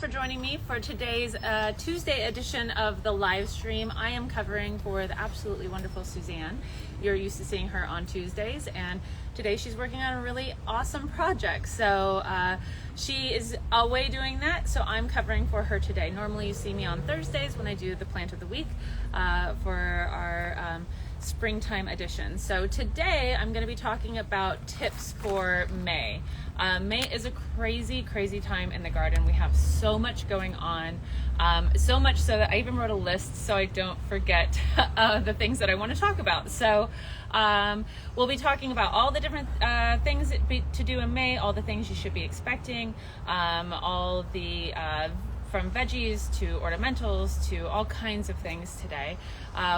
for joining me for today's Tuesday edition of the live stream. I am covering for the absolutely wonderful Suzanne. You're used to seeing her on Tuesdays, and today she's working on a really awesome project. So she is away doing that, so I'm covering for her today. Normally you see me on Thursdays when I do the plant of the week for our springtime edition. So today I'm going to be talking about tips for May. May is a crazy time in the garden. We have so much going on, so much so that I even wrote a list so I don't forget the things that I want to talk about. So we'll be talking about all the different things to do in May, all the things you should be expecting, all the from veggies to ornamentals to all kinds of things today.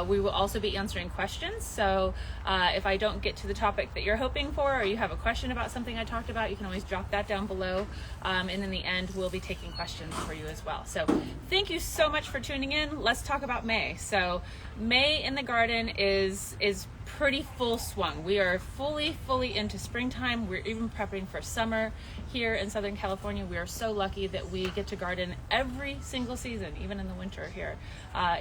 We will also be answering questions, so if I don't get to the topic that you're hoping for, or you have a question about something I talked about, you can always drop that down below, and in the end we'll be taking questions for you as well. So thank you so much for tuning in. Let's talk about May. So May in the garden is pretty full swung. We are fully into springtime. We're even prepping for summer here in Southern California. We are so lucky that we get to garden every single season, even in the winter here.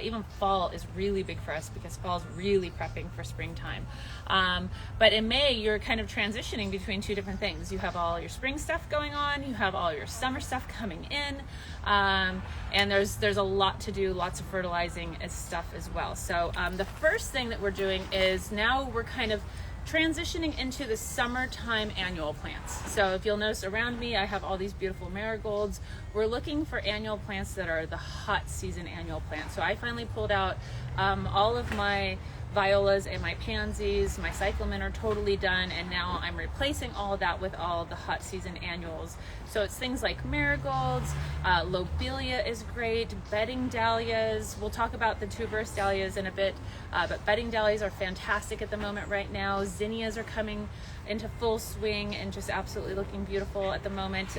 Even fall is really big for us because fall's really prepping for springtime. But in May, you're kind of transitioning between two different things. You have all your spring stuff going on, you have all your summer stuff coming in, and there's a lot to do, lots of fertilizing and stuff as well. So the first thing that we're doing is now we're kind of transitioning into the summertime annual plants. So if you'll notice around me, I have all these beautiful marigolds. We're looking for annual plants that are the hot season annual plants. So I finally pulled out all of my violas and my pansies. My cyclamen are totally done, and now I'm replacing all of that with all the hot season annuals. So it's things like marigolds, lobelia is great, bedding dahlias. We'll talk about the tuberous dahlias in a bit, but bedding dahlias are fantastic at the moment right now. Zinnias are coming into full swing and just absolutely looking beautiful at the moment.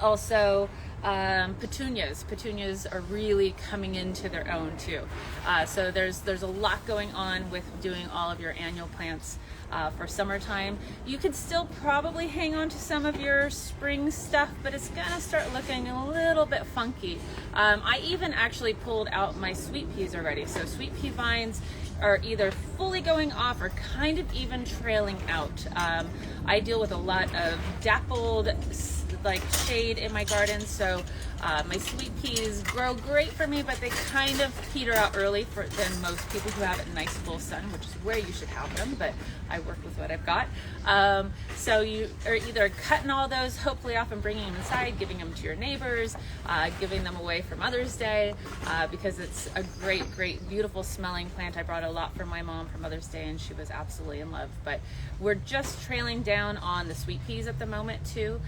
Also, petunias are really coming into their own too. So there's a lot going on with doing all of your annual plants for summertime. You could still probably hang on to some of your spring stuff, but it's gonna start looking a little bit funky. I even actually pulled out my sweet peas already. So sweet pea vines are either fully going off or kind of even trailing out. I deal with a lot of dappled like shade in my garden, so my sweet peas grow great for me, but they kind of peter out early than most people who have it in nice full sun, which is where you should have them, but I work with what I've got. So you are either cutting all those hopefully off and bringing them inside, giving them to your neighbors, giving them away for Mother's Day, because it's a great beautiful smelling plant. I brought a lot for my mom for Mother's Day and she was absolutely in love. But we're just trailing down on the sweet peas at the moment too.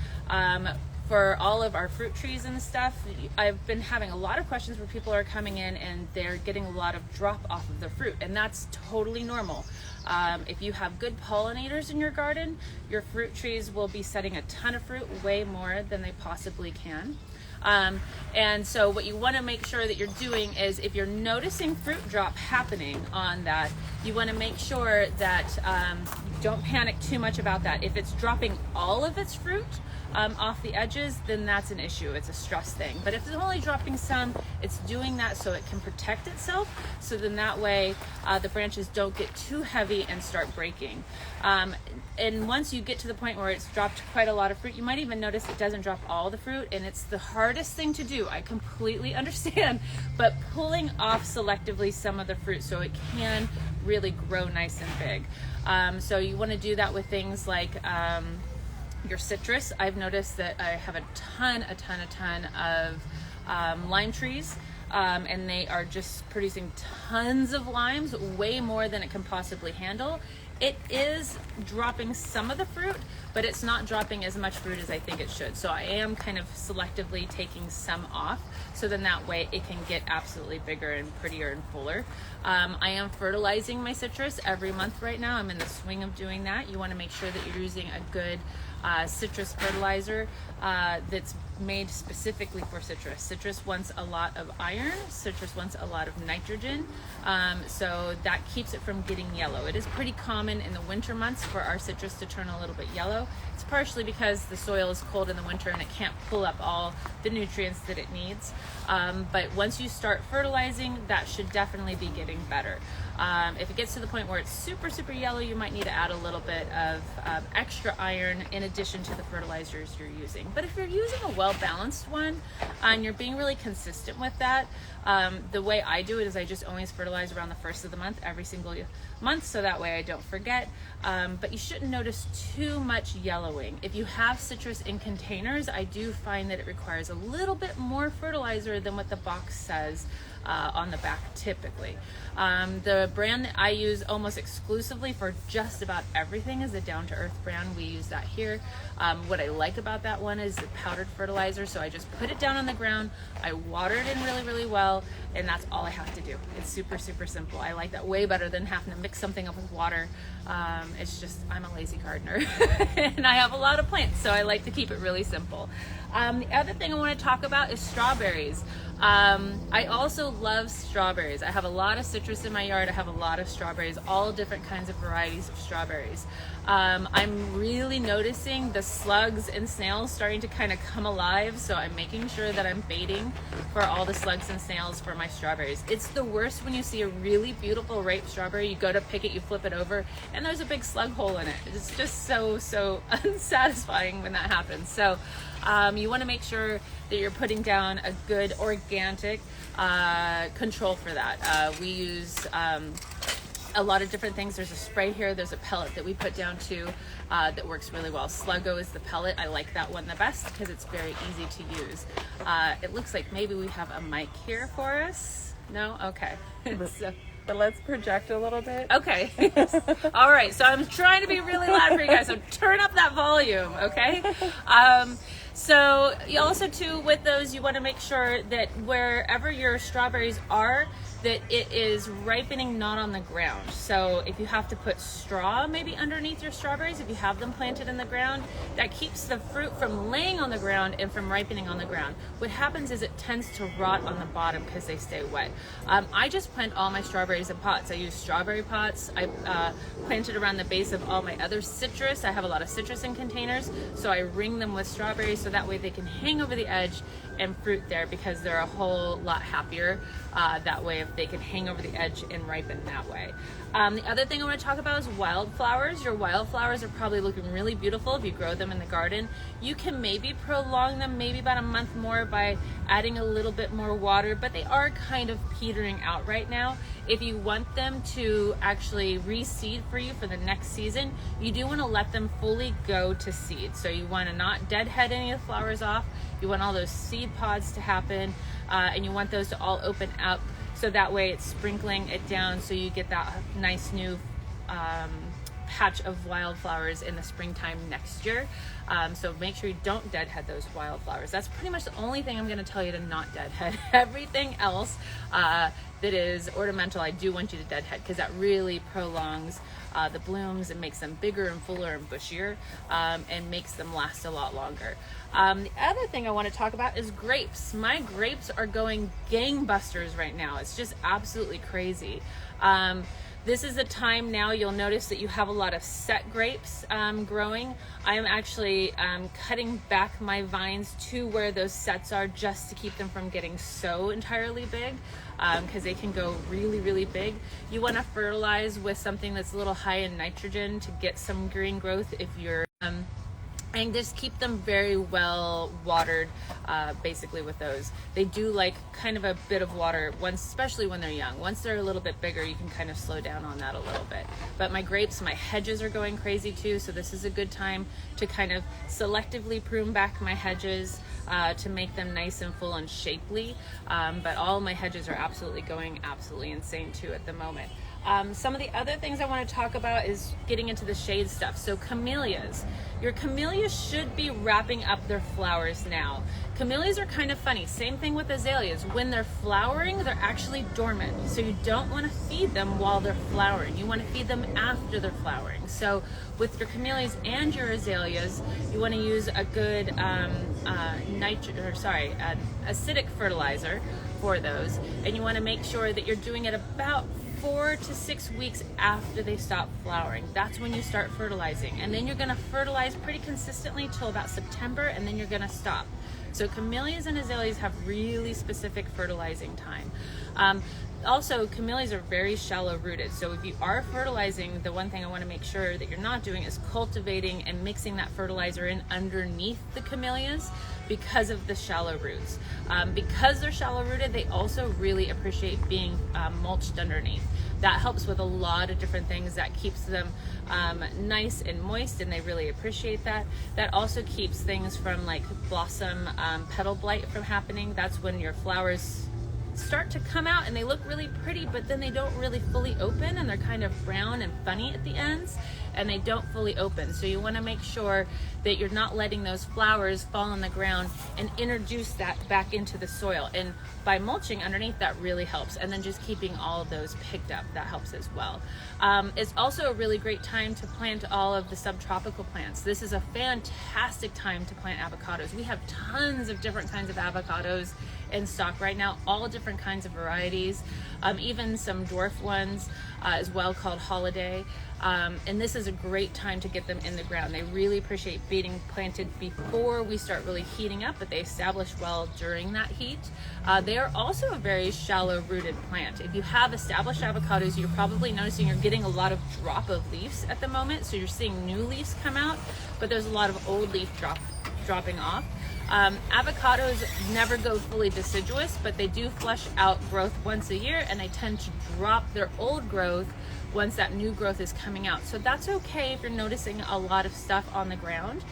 For all of our fruit trees and stuff, I've been having a lot of questions where people are coming in and they're getting a lot of drop off of their fruit, and that's totally normal. If you have good pollinators in your garden, your fruit trees will be setting a ton of fruit, way more than they possibly can. And so what you want to make sure that you're doing is, if you're noticing fruit drop happening on that, you want to make sure that don't panic too much about that. If it's dropping all of its fruit off the edges, then that's an issue. It's a stress thing. But if it's only dropping some, it's doing that so it can protect itself, so then that way the branches don't get too heavy and start breaking. And once you get to the point where it's dropped quite a lot of fruit, you might even notice it doesn't drop all the fruit, and it's the hardest thing to do. I completely understand, but pulling off selectively some of the fruit so it can really grow nice and big. So you want to do that with things like your citrus. I've noticed that I have a ton of lime trees, and they are just producing tons of limes, way more than it can possibly handle. It is dropping some of the fruit, but it's not dropping as much fruit as I think it should. So I am kind of selectively taking some off, so then that way it can get absolutely bigger and prettier and fuller. I am fertilizing my citrus every month right now. I'm in the swing of doing that. You want to make sure that you're using a good citrus fertilizer that's made specifically for citrus. Citrus wants a lot of iron, citrus wants a lot of nitrogen, so that keeps it from getting yellow. It is pretty common in the winter months for our citrus to turn a little bit yellow. It's partially because the soil is cold in the winter and it can't pull up all the nutrients that it needs. But once you start fertilizing, that should definitely be getting better. If it gets to the point where it's super, super yellow, you might need to add a little bit of extra iron in addition to the fertilizers you're using. But if you're using a well-balanced one and you're being really consistent with that, the way I do it is I just always fertilize around the first of the month, every single month, so that way I don't forget. But you shouldn't notice too much yellowing. If you have citrus in containers, I do find that it requires a little bit more fertilizer than what the box says on the back typically. The brand that I use almost exclusively for just about everything is a Down to Earth brand. We use that here. What I like about that one is the powdered fertilizer, so I just put it down on the ground, I water it in really, really well, and that's all I have to do. It's super, super simple. I like that way better than having to mix something up with water. It's just, I'm a lazy gardener and I have a lot of plants, so I like to keep it really simple. The other thing I want to talk about is strawberries. I also love strawberries. I have a lot of citrus in my yard. I have a lot of strawberries, all different kinds of varieties of strawberries. I'm really noticing the slugs and snails starting to kind of come alive, so I'm making sure that I'm baiting for all the slugs and snails for my strawberries. It's the worst when you see a really beautiful ripe strawberry, you go to pick it, you flip it over, and there's a big slug hole in it. It's just so unsatisfying when that happens. So you want to make sure that you're putting down a good organic control for that. We use a lot of different things. There's a spray here, there's a pellet that we put down too that works really well. Sluggo is the pellet. I like that one the best because it's very easy to use. It looks like maybe we have a mic here for us. No? Okay. But let's project a little bit. Okay. All right. So I'm trying to be really loud for you guys. So turn up that volume. Okay. So you also too, with those, you want to make sure that wherever your strawberries are, that it is ripening not on the ground. So if you have to put straw maybe underneath your strawberries, if you have them planted in the ground, that keeps the fruit from laying on the ground and from ripening on the ground. What happens is it tends to rot on the bottom because they stay wet. I just plant all my strawberries in pots. I use strawberry pots. I plant it around the base of all my other citrus. I have a lot of citrus in containers, so I ring them with strawberries so that way they can hang over the edge and fruit there, because they're a whole lot happier that way if they can hang over the edge and ripen that way. The other thing I want to talk about is wildflowers. Your wildflowers are probably looking really beautiful if you grow them in the garden. You can maybe prolong them maybe about a month more by adding a little bit more water, but they are kind of petering out right now. If you want them to actually reseed for you for the next season, you do want to let them fully go to seed. So you want to not deadhead any of the flowers off. You want all those seed pods to happen, and you want those to all open up, so that way it's sprinkling it down so you get that nice new patch of wildflowers in the springtime next year. So make sure you don't deadhead those wildflowers. That's pretty much the only thing I'm going to tell you to not deadhead. Everything else that is ornamental, I do want you to deadhead, because that really prolongs the blooms and makes them bigger and fuller and bushier, and makes them last a lot longer. The other thing I want to talk about is grapes. My grapes are going gangbusters right now. It's just absolutely crazy. This is the time now you'll notice that you have a lot of set grapes growing. I am actually cutting back my vines to where those sets are, just to keep them from getting so entirely big, because they can go really, really big. You want to fertilize with something that's a little high in nitrogen to get some green growth if you're and just keep them very well watered, basically with those. They do like kind of a bit of water, especially when they're young. Once they're a little bit bigger, you can kind of slow down on that a little bit. But my grapes, my hedges are going crazy too, so this is a good time to kind of selectively prune back my hedges to make them nice and full and shapely. But all my hedges are absolutely going absolutely insane too at the moment. Some of the other things I want to talk about is getting into the shade stuff. So camellias. Your camellias should be wrapping up their flowers now. Camellias are kind of funny. Same thing with azaleas. When they're flowering, they're actually dormant. So you don't want to feed them while they're flowering. You want to feed them after they're flowering. So with your camellias and your azaleas, you want to use a good acidic fertilizer for those. And you want to make sure that you're doing it about 4 to 6 weeks after they stop flowering. That's when you start fertilizing. And then you're going to fertilize pretty consistently till about September, and then you're going to stop. So camellias and azaleas have really specific fertilizing time. Also, camellias are very shallow rooted. So if you are fertilizing, the one thing I want to make sure that you're not doing is cultivating and mixing that fertilizer in underneath the camellias because of the shallow roots. Because they're shallow rooted, they also really appreciate being mulched underneath. That helps with a lot of different things. That keeps them nice and moist, and they really appreciate that. That also keeps things from like blossom petal blight from happening. That's when your flowers start to come out and they look really pretty, but then they don't really fully open, and they're kind of brown and funny at the ends, and they don't fully open. So you want to make sure that you're not letting those flowers fall on the ground and introduce that back into the soil. And by mulching underneath, that really helps. And then just keeping all of those picked up, that helps as well. It's also a really great time to plant all of the subtropical plants. This is a fantastic time to plant avocados. We have tons of different kinds of avocados in stock right now, all different kinds of varieties, even some dwarf ones as well, called Holiday. And this is a great time to get them in the ground. They really appreciate being planted before we start really heating up, but they establish well during that heat. They are also a very shallow rooted plant. If you have established avocados, you're probably noticing you're getting a lot of drop of leaves at the moment. So you're seeing new leaves come out, but there's a lot of old leaf dropping off. Avocados never go fully deciduous, but they do flush out growth once a year, and they tend to drop their old growth once that new growth is coming out. So that's okay if you're noticing a lot of stuff on the ground.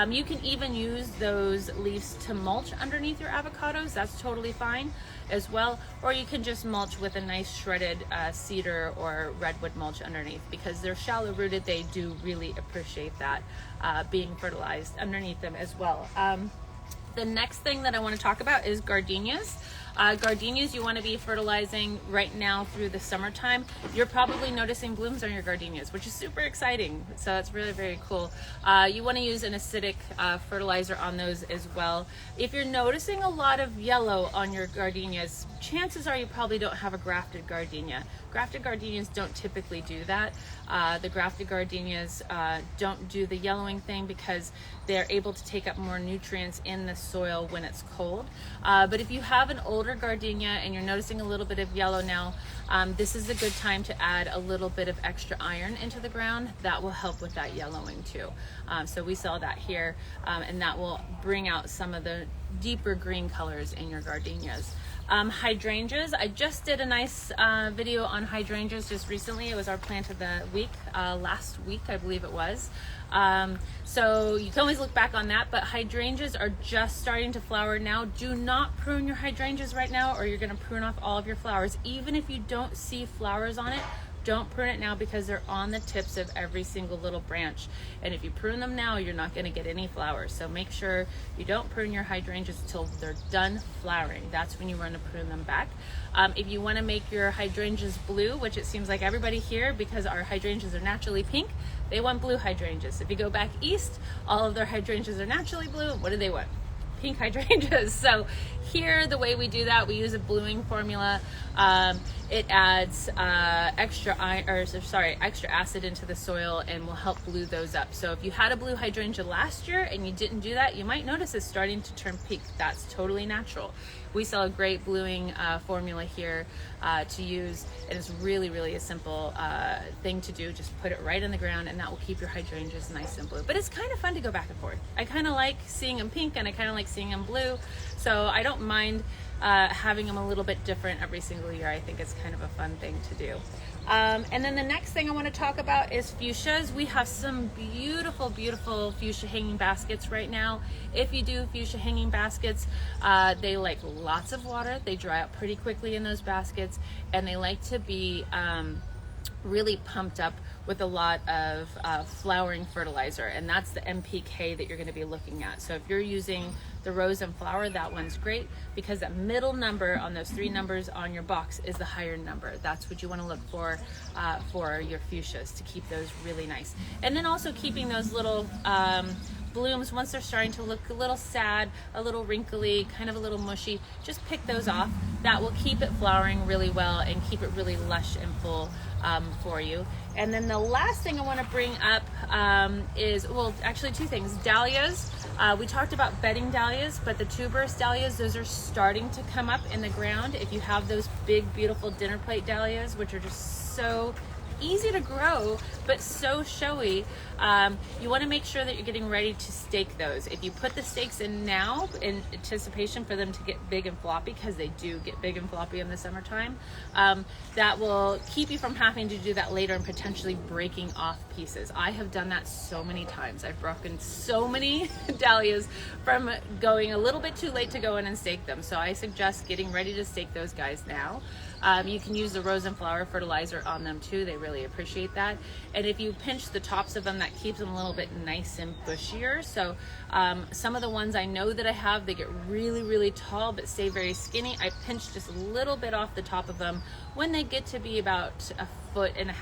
You can even use those leaves to mulch underneath your avocados. That's totally fine as well. Or you can just mulch with a nice shredded cedar or redwood mulch underneath, because they're shallow rooted. They do really appreciate that being fertilized underneath them as well. The next thing that I want to talk about is gardenias. Gardenias you want to be fertilizing right now through the summertime. You're probably noticing blooms on your gardenias, which is super exciting. So it's really very cool. You want to use an acidic fertilizer on those as well. If you're noticing a lot of yellow on your gardenias, chances are you probably don't have a grafted gardenia. Grafted gardenias don't typically do that. The grafted gardenias don't do the yellowing thing because they're able to take up more nutrients in the soil when it's cold. But if you have an older gardenia and you're noticing a little bit of yellow now, this is a good time to add a little bit of extra iron into the ground. That will help with that yellowing too. So we saw that here, and that will bring out some of the deeper green colors in your gardenias. Hydrangeas, I just did a nice video on hydrangeas just recently. It was our plant of the week, last week I believe it was. So you can always look back on that, but hydrangeas are just starting to flower now. Do not prune your hydrangeas right now, or you're going to prune off all of your flowers. Even if you don't see flowers on it, don't prune it now, because they're on the tips of every single little branch. And if you prune them now, you're not going to get any flowers. So make sure you don't prune your hydrangeas until they're done flowering. That's when you want to prune them back. If you want to make your hydrangeas blue, which it seems like everybody here, because our hydrangeas are naturally pink, they want blue hydrangeas. If you go back east, all of their hydrangeas are naturally blue. What do they want? Pink hydrangeas. So here, the way we do that, we use a bluing formula. It adds extra acid into the soil and will help blue those up. So if you had a blue hydrangea last year and you didn't do that, you might notice it's starting to turn pink. That's totally natural. We sell a great bluing formula here to use, and it's really, really a simple thing to do. Just put it right in the ground, and that will keep your hydrangeas nice and blue. But it's kind of fun to go back and forth. I kind of like seeing them pink, and I kind of like seeing them blue, so I don't mind having them a little bit different every single year. I think it's kind of a fun thing to do. And then the next thing I want to talk about is fuchsias. We have some beautiful, beautiful fuchsia hanging baskets right now. If you do fuchsia hanging baskets, they like lots of water. They dry out pretty quickly in those baskets, and they like to be really pumped up with a lot of flowering fertilizer, and that's the NPK that you're going to be looking at. So if you're using the rose and flower, that one's great, because that middle number on those 3 numbers on your box is the higher number. That's what you want to look for your fuchsias, to keep those really nice. And then also keeping those little blooms, once they're starting to look a little sad, a little wrinkly, kind of a little mushy, just pick those off. That will keep it flowering really well and keep it really lush and full for you. And then the last thing I want to bring up is, well, actually 2 things. Dahlias. We talked about bedding dahlias, but the tuberous dahlias, those are starting to come up in the ground. If you have those big, beautiful dinner plate dahlias, which are just so easy to grow but so showy, you want to make sure that you're getting ready to stake those. If you put the stakes in now in anticipation for them to get big and floppy, because they do get big and floppy in the summertime, that will keep you from having to do that later and potentially breaking off pieces. I have done that so many times. I've broken so many dahlias from going a little bit too late to go in and stake them. So I suggest getting ready to stake those guys now. You can use the rose and flower fertilizer on them too. They really appreciate that. And if you pinch the tops of them, that keeps them a little bit nice and bushier. So some of the ones I know that I have, they get really, really tall but stay very skinny. I pinch just a little bit off the top of them when they get to be about 1.5 feet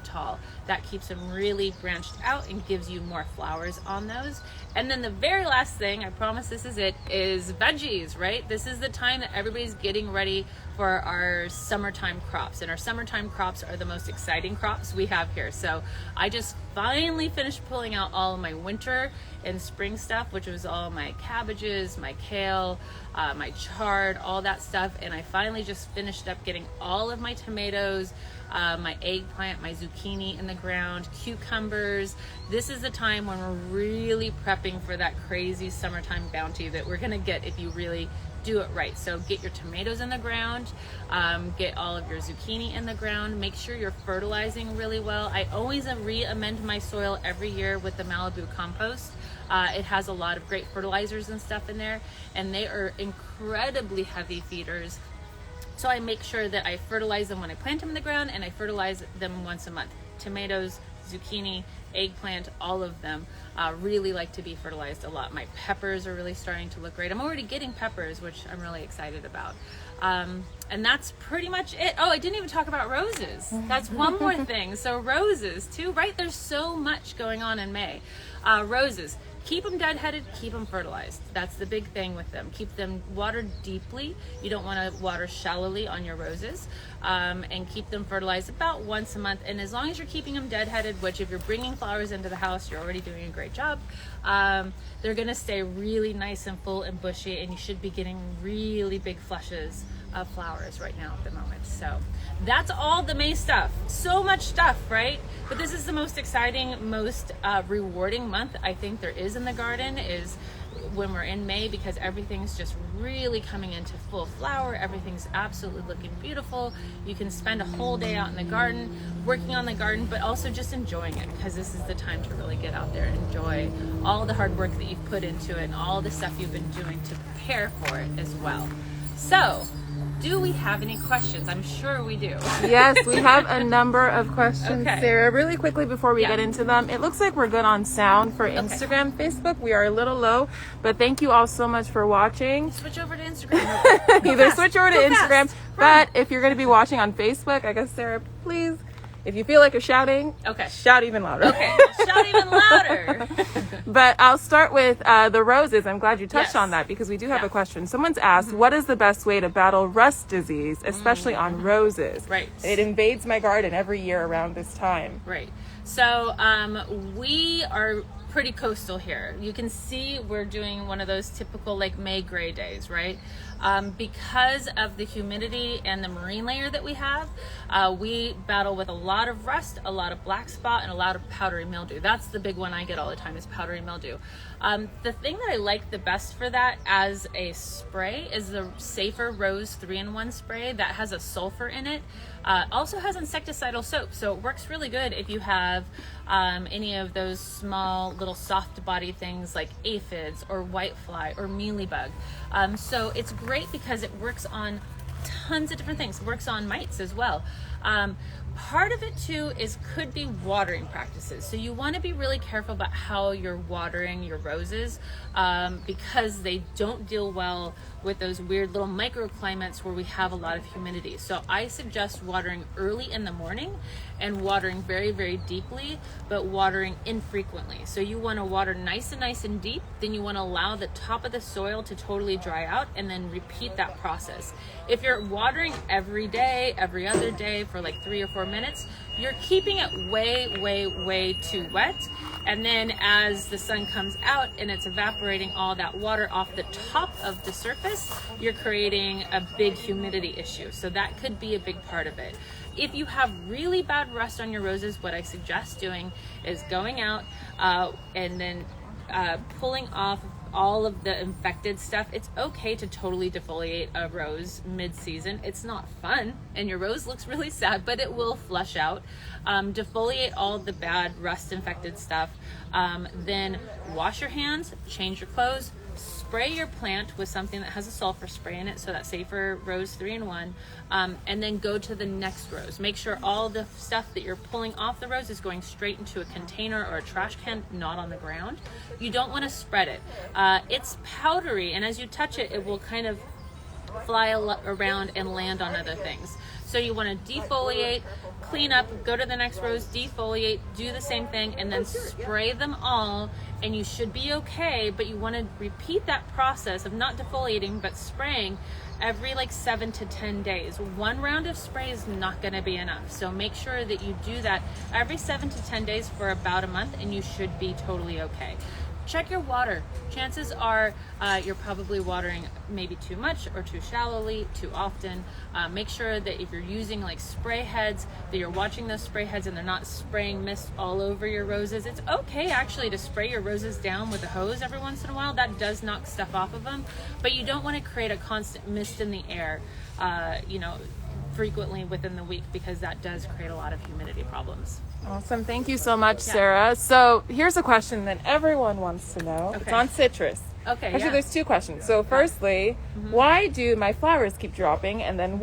tall. That keeps them really branched out and gives you more flowers on those. And then the very last thing, I promise this is it, is veggies, right? This is the time that everybody's getting ready for our summertime crops, and our summertime crops are the most exciting crops we have here. So I just finally finished pulling out all of my winter and spring stuff, which was all my cabbages, my kale, my chard, all that stuff. And I finally just finished up getting all of my tomatoes, my eggplant, my zucchini in the ground, cucumbers. This is the time when we're really prepping for that crazy summertime bounty that we're gonna get if you really do it right. So get your tomatoes in the ground, get all of your zucchini in the ground, make sure you're fertilizing really well. I always re-amend my soil every year with the Malibu compost. It has a lot of great fertilizers and stuff in there, and they are incredibly heavy feeders. So I make sure that I fertilize them when I plant them in the ground, and I fertilize them once a month. Tomatoes, zucchini, eggplant, all of them really like to be fertilized a lot. My peppers are really starting to look great. I'm already getting peppers, which I'm really excited about. And that's pretty much it. Oh, I didn't even talk about roses. That's one more thing. So roses too, right? There's so much going on in May. Roses. Keep them deadheaded, keep them fertilized. That's the big thing with them. Keep them watered deeply. You don't want to water shallowly on your roses. And keep them fertilized about once a month. And as long as you're keeping them deadheaded, which if you're bringing flowers into the house, you're already doing a great job, they're going to stay really nice and full and bushy, and you should be getting really big flushes of flowers right now at the moment. So that's all the May stuff. So much stuff, right? But this is the most exciting, most rewarding month I think there is in the garden, is when we're in May, because everything's just really coming into full flower. Everything's absolutely looking beautiful. You can spend a whole day out in the garden working on the garden, but also just enjoying it, because this is the time to really get out there and enjoy all the hard work that you've put into it and all the stuff you've been doing to prepare for it as well. So do we have any questions? I'm sure we do. Yes, we have a number of questions, Okay. Sarah. Really quickly before we get into them, it looks like we're good on sound for Instagram, Facebook. We are a little low, but thank you all so much for watching. Switch over to Instagram. Either switch over to Go Instagram, fast. but if you're going to be watching on Facebook, I guess, Sarah, please, if you feel like you're shouting, Okay. shout even louder. Okay, shout even louder. But I'll start with the roses. I'm glad you touched Yes. on that, because we do have Yeah. a question. Someone's asked, what is the best way to battle rust disease, especially on roses? Right. It invades my garden every year around this time. Right. So we are pretty coastal here. You can see we're doing one of those typical like May gray days, right? Because of the humidity and the marine layer that we have, we battle with a lot of rust, a lot of black spot, and a lot of powdery mildew. That's the big one I get all the time, is powdery mildew. The thing that I like the best for that as a spray is the Safer Rose 3-in-1 spray that has a sulfur in it. Also has insecticidal soap, so it works really good if you have any of those small little soft body things like aphids or whitefly or mealybug. So it's great because it works on tons of different things. Works on mites as well. Part of it too could be watering practices. So you want to be really careful about how you're watering your roses, because they don't deal well with those weird little microclimates where we have a lot of humidity. So I suggest watering early in the morning and watering very, very deeply, but watering infrequently. So you want to water nice and deep, then you want to allow the top of the soil to totally dry out, and then repeat that process. If you're watering every day, every other day for like 3 or 4 minutes, you're keeping it way too wet. And then as the sun comes out and it's evaporating all that water off the top of the surface, you're creating a big humidity issue. So that could be a big part of it. If you have really bad rust on your roses, what I suggest doing is going out and then pulling off all of the infected stuff. It's okay to totally defoliate a rose mid-season. It's not fun, and your rose looks really sad, but it will flush out. Defoliate all the bad rust-infected stuff. Then wash your hands, change your clothes, spray your plant with something that has a sulfur spray in it, so that's Safer Rose 3-in-1, and then go to the next rose. Make sure all the stuff that you're pulling off the rose is going straight into a container or a trash can, not on the ground. You don't want to spread it. It's powdery, and as you touch it, it will kind of fly around and land on other things. So you want to defoliate, clean up, go to the next rose, defoliate, do the same thing, and then spray them all, and you should be okay. But you want to repeat that process of not defoliating but spraying every like 7 to 10 days. One round of spray is not going to be enough. So make sure that you do that every 7 to 10 days for about a month, and you should be totally okay. Check your water. Chances are you're probably watering maybe too much or too shallowly, too often. Make sure that if you're using like spray heads, that you're watching those spray heads and they're not spraying mist all over your roses. It's okay actually to spray your roses down with a hose every once in a while. That does knock stuff off of them, but you don't want to create a constant mist in the air, frequently within the week, because that does create a lot of humidity problems. Awesome. Thank you so much, Sarah. So here's a question that everyone wants to know. Okay. It's on citrus. Okay. Actually, there's 2 questions. So firstly, why do my flowers keep dropping? And then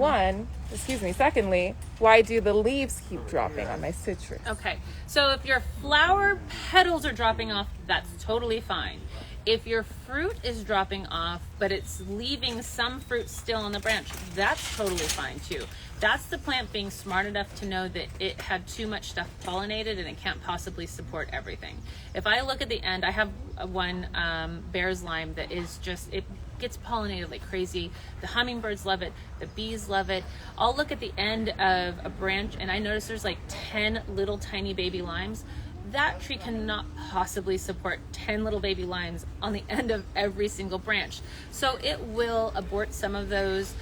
secondly, why do the leaves keep dropping on my citrus? Okay. So if your flower petals are dropping off, that's totally fine. If your fruit is dropping off, but it's leaving some fruit still on the branch, that's totally fine too. That's the plant being smart enough to know that it had too much stuff pollinated and it can't possibly support everything. If I look at the end, I have one bear's lime that is just, it gets pollinated like crazy. The hummingbirds love it. The bees love it. I'll look at the end of a branch and I notice there's like 10 little tiny baby limes. That tree cannot possibly support 10 little baby limes on the end of every single branch. So it will abort some of those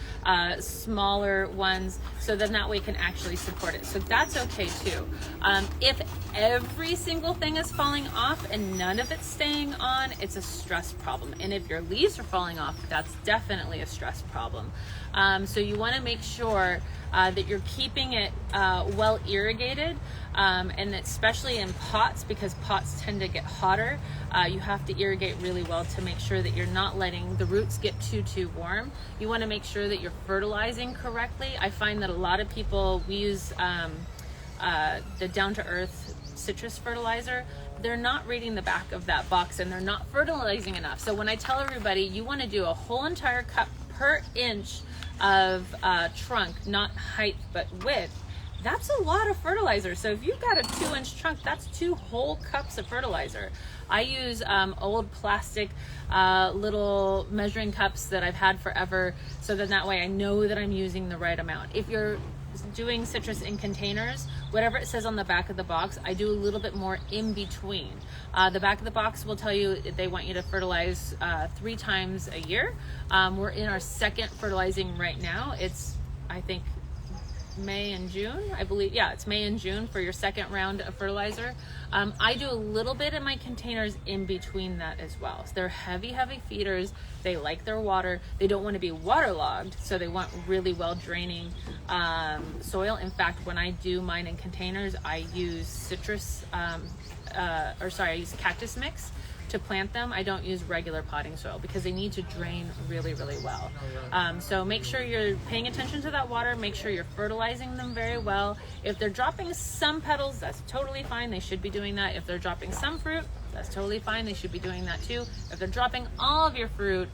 smaller ones, so then that way it can actually support it. So that's okay too. If every single thing is falling off and none of it's staying on, it's a stress problem. And if your leaves are falling off, that's definitely a stress problem. So you want to make sure that you're keeping it well irrigated, and especially in pots, because pots tend to get hotter. You have to irrigate really well to make sure that you're not letting the roots get too warm. You want to make sure that you're fertilizing correctly. I find that a lot of people, we use the down-to-earth citrus fertilizer. They're not reading the back of that box and they're not fertilizing enough. So when I tell everybody you want to do a whole entire cup per inch of trunk, not height but width, that's a lot of fertilizer. So if you've got a 2-inch trunk, that's 2 whole cups of fertilizer. I use old plastic little measuring cups that I've had forever, so then that way I know that I'm using the right amount. If you're doing citrus in containers, whatever it says on the back of the box, I do a little bit more in between. The back of the box will tell you they want you to fertilize 3 times a year. We're in our 2nd fertilizing right now. It's, I think, May and June, I believe. Yeah, it's May and June for your 2nd round of fertilizer. I do a little bit in my containers in between that as well. So they're heavy feeders. They like their water. They don't want to be waterlogged, so they want really well draining soil. In fact, when I do mine in containers, I use I use cactus mix. to plant them, I don't use regular potting soil because they need to drain really, really well. So make sure you're paying attention to that water. Make sure you're fertilizing them very well. If they're dropping some petals, that's totally fine. They should be doing that. If they're dropping some fruit, that's totally fine. They should be doing that too. If they're dropping all of your fruit,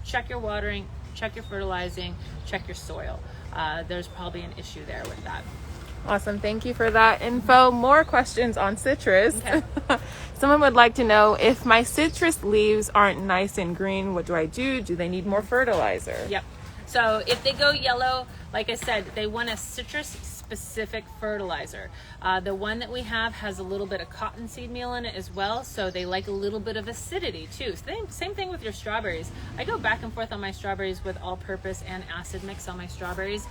check your watering, check your fertilizing, check your soil. There's probably an issue there with that. Awesome. Thank you for that info. More questions on citrus. Okay. Someone would like to know, if my citrus leaves aren't nice and green, what do I do? Do they need more fertilizer? Yep. So if they go yellow, like I said, they want a citrus specific fertilizer. The one that we have has a little bit of cottonseed meal in it as well, so they like a little bit of acidity too. Same thing with your strawberries. I go back and forth on my strawberries with all-purpose and acid mix on my strawberries.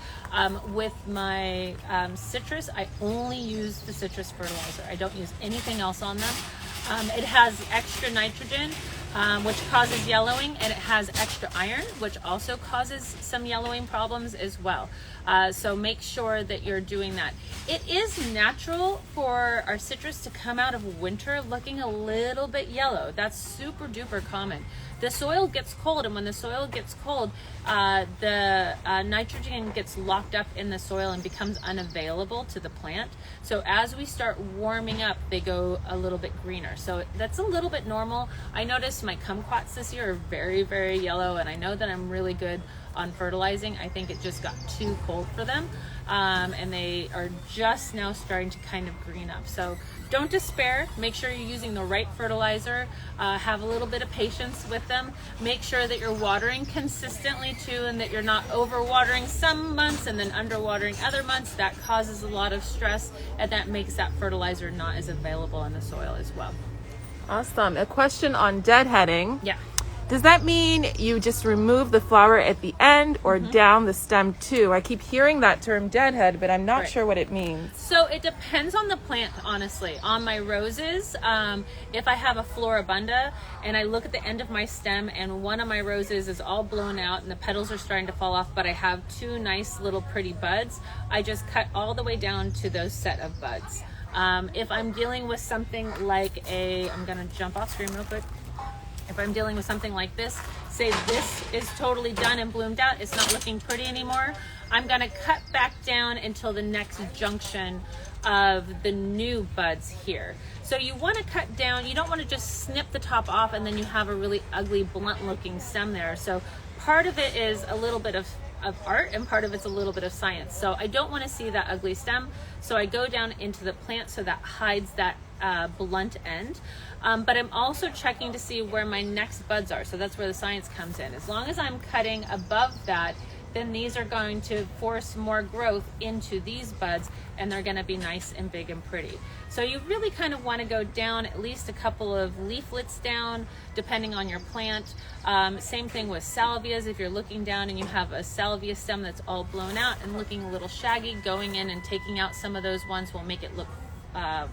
With my citrus, I only use the citrus fertilizer. I don't use anything else on them. It has extra nitrogen, which causes yellowing, and it has extra iron, which also causes some yellowing problems as well. So make sure that you're doing that. It is natural for our citrus to come out of winter looking a little bit yellow. That's super duper common. The soil gets cold, and when the soil gets cold, the nitrogen gets locked up in the soil and becomes unavailable to the plant. So as we start warming up, they go a little bit greener. So that's a little bit normal. I noticed my kumquats this year are very, very yellow, and I know that I'm really good on fertilizing. I think it just got too cold for them, and they are just now starting to kind of green up. So don't despair. Make sure you're using the right fertilizer. Have a little bit of patience with them. Make sure that you're watering consistently too, and that you're not overwatering some months and then underwatering other months. That causes a lot of stress, and that makes that fertilizer not as available in the soil as well. Awesome. A question on deadheading. Yeah. Does that mean you just remove the flower at the end or down the stem too? I keep hearing that term deadhead, but I'm not sure what it means. So it depends on the plant, honestly. On my roses, if I have a floribunda and I look at the end of my stem and one of my roses is all blown out and the petals are starting to fall off, but I have two nice little pretty buds, I just cut all the way down to those set of buds. If I'm dealing with something like I'm gonna jump off screen real quick. If I'm dealing with something like this, say this is totally done and bloomed out, it's not looking pretty anymore, I'm gonna cut back down until the next junction of the new buds here. So you wanna cut down, you don't wanna just snip the top off and then you have a really ugly, blunt looking stem there. So part of it is a little bit of art, and part of it's a little bit of science. So I don't wanna see that ugly stem, so I go down into the plant so that hides that blunt end. But I'm also checking to see where my next buds are. So that's where the science comes in. As long as I'm cutting above that, then these are going to force more growth into these buds, and they're gonna be nice and big and pretty. So you really kind of wanna go down at least a couple of leaflets down, depending on your plant. Same thing with salvias. If you're looking down and you have a salvia stem that's all blown out and looking a little shaggy, going in and taking out some of those ones will make it look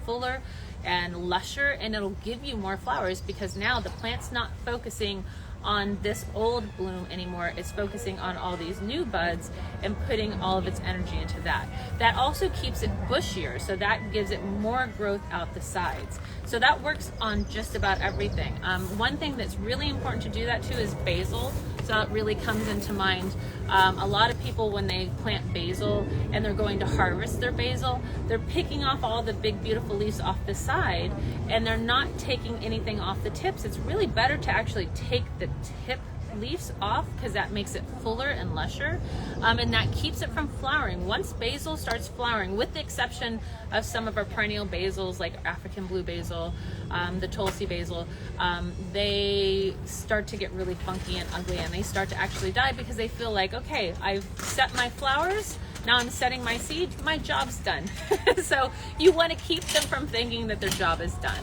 fuller and lusher, and it'll give you more flowers because now the plant's not focusing on this old bloom anymore. It's focusing on all these new buds and putting all of its energy into that. That also keeps it bushier, so that gives it more growth out the sides. So that works on just about everything. One thing that's really important to do that too is basil. So it really comes into mind. A lot of people, when they plant basil and they're going to harvest their basil, they're picking off all the big beautiful leaves off the side and they're not taking anything off the tips. It's really better to actually take the tip leaves off because that makes it fuller and lusher, and that keeps it from flowering. Once basil starts flowering, with the exception of some of our perennial basils like African blue basil, the Tulsi basil, they start to get really funky and ugly and they start to actually die because they feel like, okay, I've set my flowers, now I'm setting my seed, my job's done. So you want to keep them from thinking that their job is done.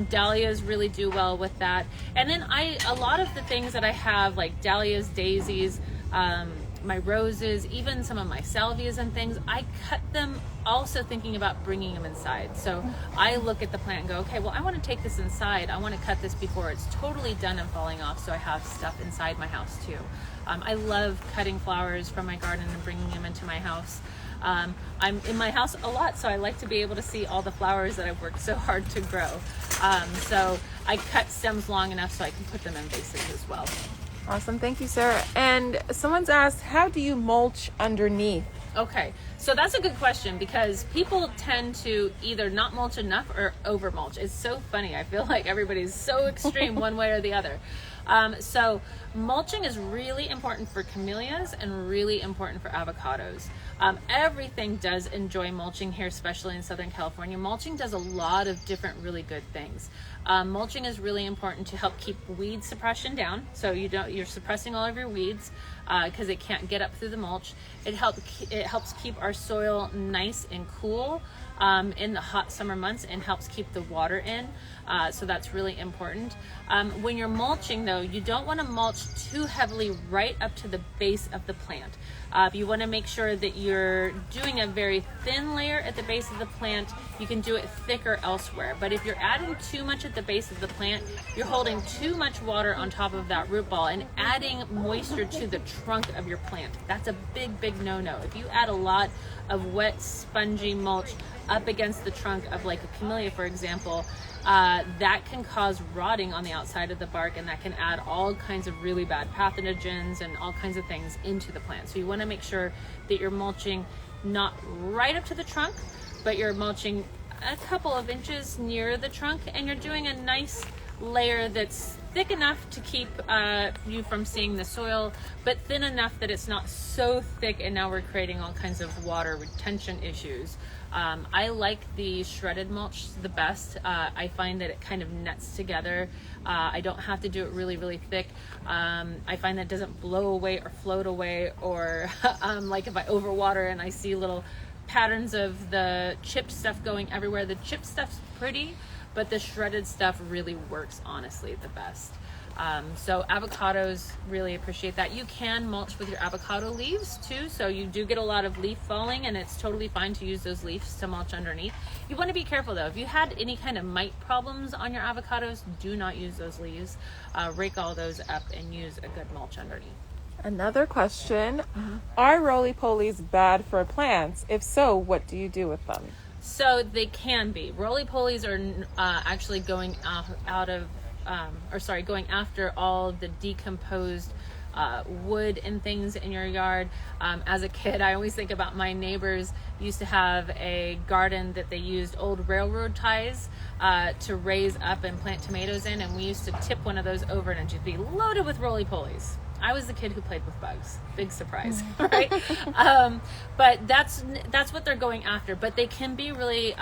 Dahlias really do well with that. And then a lot of the things that I have, like dahlias, daisies, my roses, even some of my salvias and things, I cut them also thinking about bringing them inside. So I look at the plant and go, okay, well, I want to take this inside. I want to cut this before it's totally done and falling off, so I have stuff inside my house too. I love cutting flowers from my garden and bringing them into my house. I'm in my house a lot, so I like to be able to see all the flowers that I've worked so hard to grow. So I cut stems long enough so I can put them in vases as well. Awesome. Thank you, Sarah. And someone's asked, how do you mulch underneath? Okay, so that's a good question because people tend to either not mulch enough or over mulch. It's so funny. I feel like everybody's so extreme one way or the other. So mulching is really important for camellias and really important for avocados. Everything does enjoy mulching here, especially in Southern California. Mulching does a lot of different really good things. Mulching is really important to help keep weed suppression down. So you're suppressing all of your weeds because it can't get up through the mulch. It helps keep our soil nice and cool in the hot summer months and helps keep the water in. So that's really important. When you're mulching though, you don't want to mulch too heavily right up to the base of the plant. You want to make sure that you're doing a very thin layer at the base of the plant. You can do it thicker elsewhere. But if you're adding too much at the base of the plant, you're holding too much water on top of that root ball and adding moisture to the trunk of your plant. That's a big, big no-no. If you add a lot of wet, spongy mulch up against the trunk of like a camellia, for example, that can cause rotting on the outside of the bark, and that can add all kinds of really bad pathogens and all kinds of things into the plant. So you want to make sure that you're mulching not right up to the trunk, but you're mulching a couple of inches near the trunk, and you're doing a nice layer that's thick enough to keep you from seeing the soil, but thin enough that it's not so thick and now we're creating all kinds of water retention issues. I like the shredded mulch the best. I find that it kind of nets together. I don't have to do it really, really thick. I find that it doesn't blow away or float away, or like if I overwater and I see little patterns of the chipped stuff going everywhere. The chipped stuff's pretty, but the shredded stuff really works honestly the best. So avocados, really appreciate that. You can mulch with your avocado leaves too, so you do get a lot of leaf falling, and it's totally fine to use those leaves to mulch underneath. You want to be careful though. If you had any kind of mite problems on your avocados, do not use those leaves. Rake all those up and use a good mulch underneath. Another question, are roly-polies bad for plants? If so, what do you do with them? So they can be. Roly-polies are actually going going after all the decomposed wood and things in your yard. As a kid, I always think about my neighbors used to have a garden that they used old railroad ties to raise up and plant tomatoes in, and we used to tip one of those over and it'd just be loaded with roly-polies. I was the kid who played with bugs. Big surprise, right? But that's what they're going after. But they can be really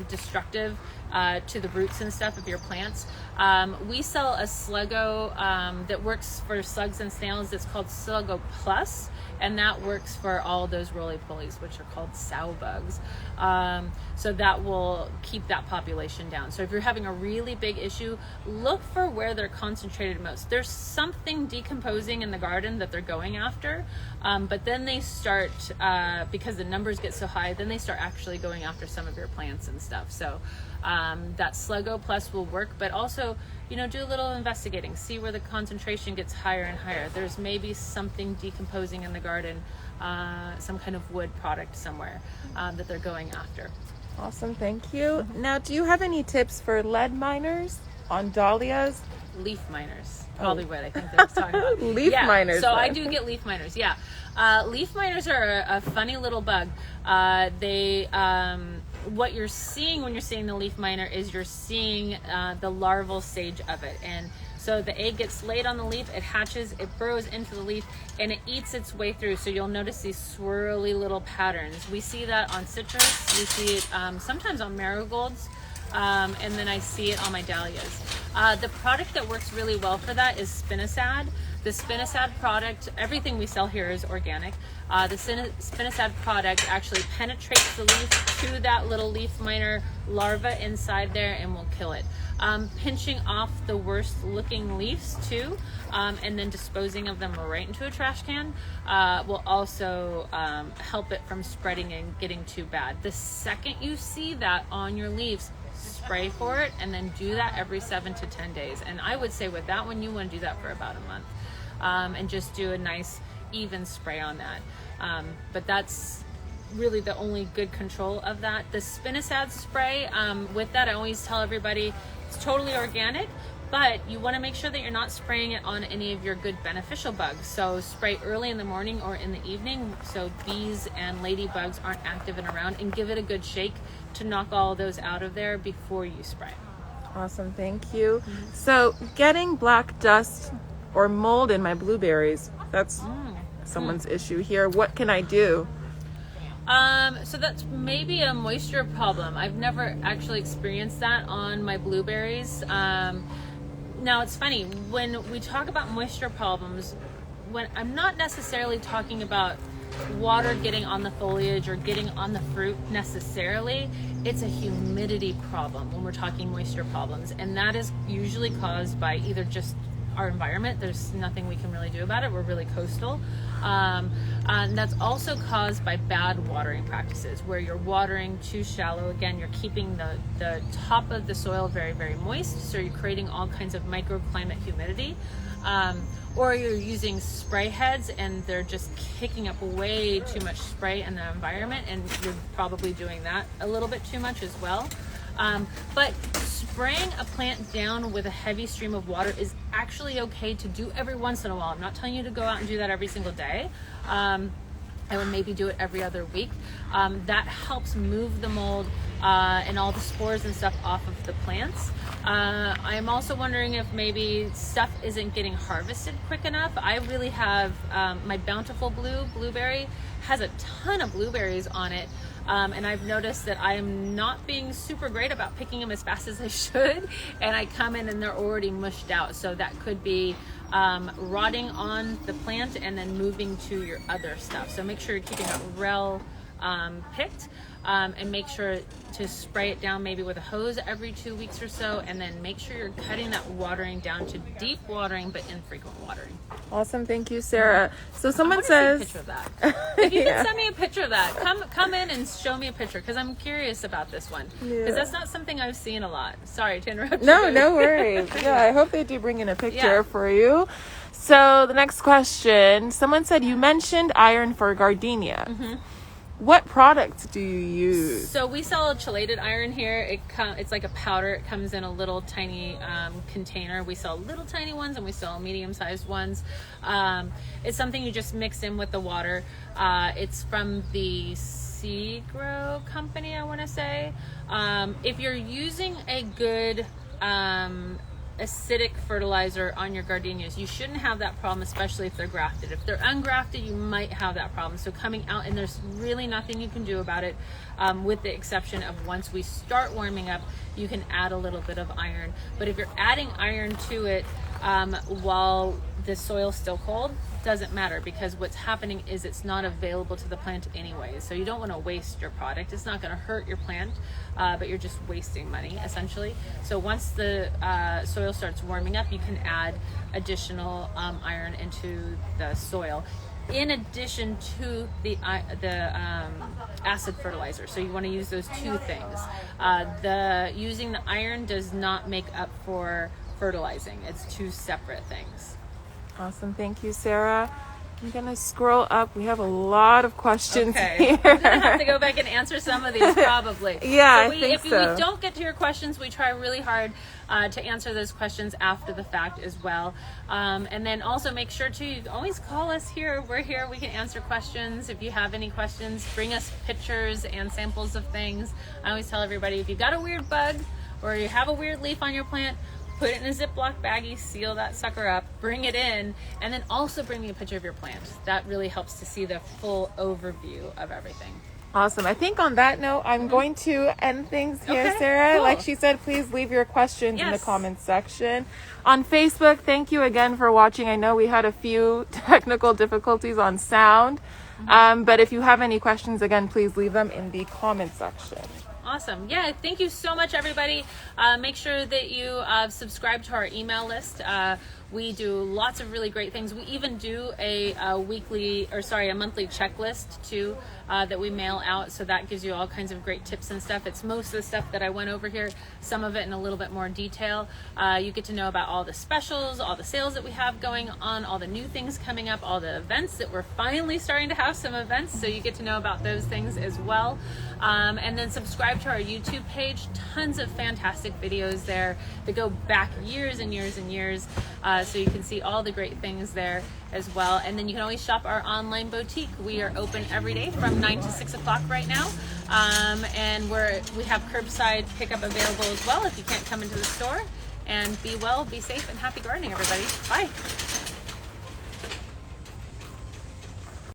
destructive to the roots and stuff of your plants. We sell a Sluggo that works for slugs and snails. It's called Sluggo Plus, and that works for all those roly-polies, which are called sow bugs. So that will keep that population down. So if you're having a really big issue, look for where they're concentrated most. There's something decomposing in the garden that they're going after, but then they start, because the numbers get so high, then they start actually going after some of your plants and stuff. So that Sluggo Plus will work, but also, do a little investigating, see where the concentration gets higher and higher. There's maybe something decomposing in the garden, some kind of wood product somewhere that they're going after. Awesome, thank you. Now, do you have any tips for lead miners on dahlias? Leaf miners, probably what I think they're talking about. Leaf miners. So I do get leaf miners, yeah. Leaf miners are a funny little bug. What you're seeing when you're seeing the leaf miner is you're seeing the larval stage of it. And so the egg gets laid on the leaf, it hatches, it burrows into the leaf, and it eats its way through. So you'll notice these swirly little patterns. We see that on citrus, we see it sometimes on marigolds, and then I see it on my dahlias. The product that works really well for that is spinosad. The spinosad product, everything we sell here is organic. The spinosad product actually penetrates the leaf to that little leaf miner larva inside there and will kill it. Pinching off the worst looking leaves too, and then disposing of them right into a trash can will also help it from spreading and getting too bad. The second you see that on your leaves, spray for it, and then do that every 7 to 10 days. And I would say with that one, you want to do that for about a month, and just do a nice even spray on that. But that's really the only good control of that. The spinosad spray, with that, I always tell everybody it's totally organic, but you want to make sure that you're not spraying it on any of your good beneficial bugs. So spray early in the morning or in the evening so bees and ladybugs aren't active and around, and give it a good shake to knock all those out of there before you spray. Awesome, thank you. So getting black dust or mold in my blueberries, that's someone's issue here. What can I do? So that's maybe a moisture problem. I've never actually experienced that on my blueberries. Now it's funny, when we talk about moisture problems, when I'm not necessarily talking about water getting on the foliage or getting on the fruit necessarily, it's a humidity problem when we're talking moisture problems, and that is usually caused by either just our environment. There's nothing we can really do about it. We're really coastal. And that's also caused by bad watering practices where you're watering too shallow. Again, you're keeping the top of the soil very, very moist, so you're creating all kinds of microclimate humidity. Or you're using spray heads and they're just kicking up way too much spray in the environment, and you're probably doing that a little bit too much as well. But spraying a plant down with a heavy stream of water is actually okay to do every once in a while. I'm not telling you to go out and do that every single day. I would maybe do it every other week. That helps move the mold and all the spores and stuff off of the plants. I'm also wondering if maybe stuff isn't getting harvested quick enough. I really have my Bountiful blueberry has a ton of blueberries on it. And I've noticed that I am not being super great about picking them as fast as I should, and I come in and they're already mushed out. So that could be rotting on the plant and then moving to your other stuff. So make sure you're keeping it well picked, and make sure to spray it down maybe with a hose every 2 weeks or so, and then make sure you're cutting that watering down to deep watering but infrequent watering. Awesome, thank you, Sarah. So someone I says, see a picture of that. If you can send me a picture of that, come in and show me a picture, because I'm curious about this one, because that's not something I've seen a lot. Sorry to interrupt you. No worries. Yeah, I hope they do bring in a picture for you. So the next question, someone said you mentioned iron for gardenia. What products do you use? So we sell a chelated iron here. It's like a powder. It comes in a little tiny container. We sell little tiny ones and we sell medium-sized ones. It's something you just mix in with the water. It's from the Seagrow company, I want to say. If you're using a good acidic fertilizer on your gardenias, you shouldn't have that problem, especially if they're grafted. If they're ungrafted, you might have that problem. So coming out, and there's really nothing you can do about it, with the exception of once we start warming up, you can add a little bit of iron. But if you're adding iron to it while the soil's still cold, doesn't matter, because what's happening is it's not available to the plant anyway. So you don't want to waste your product. It's not going to hurt your plant, but you're just wasting money essentially. So once the soil starts warming up, you can add additional iron into the soil, in addition to the acid fertilizer. So you want to use those two things. Using the iron does not make up for fertilizing. It's two separate things. Awesome, thank you, Sarah. I'm gonna scroll up. We have a lot of questions here. I'm gonna have to go back and answer some of these probably. Yeah, If we don't get to your questions, we try really hard to answer those questions after the fact as well. And then also make sure to always call us here. We're here. We can answer questions. If you have any questions, bring us pictures and samples of things. I always tell everybody, if you've got a weird bug or you have a weird leaf on your plant, put it in a Ziploc baggie, seal that sucker up, bring it in, and then also bring me a picture of your plant. That really helps to see the full overview of everything. Awesome. I think on that note, I'm going to end things here, Okay, Sarah. cool. Like she said, please leave your questions in the Yes. comments section. On Facebook, thank you again for watching. I know we had a few technical difficulties on sound, but if you have any questions, again, please leave them in the comment section. Awesome. Yeah, thank you so much, everybody. Make sure that you subscribe to our email list. We do lots of really great things. We even do a monthly checklist too that we mail out. So that gives you all kinds of great tips and stuff. It's most of the stuff that I went over here, some of it in a little bit more detail. You get to know about all the specials, all the sales that we have going on, all the new things coming up, all the events that we're finally starting to have some events. So you get to know about those things as well. And then subscribe to our YouTube page. Tons of fantastic videos there that go back years and years and years. So you can see all the great things there as well. And then you can always shop our online boutique. We are open every day from 9 to 6 o'clock right now. And we have curbside pickup available as well if you can't come into the store. And be well, be safe, and happy gardening, everybody. Bye.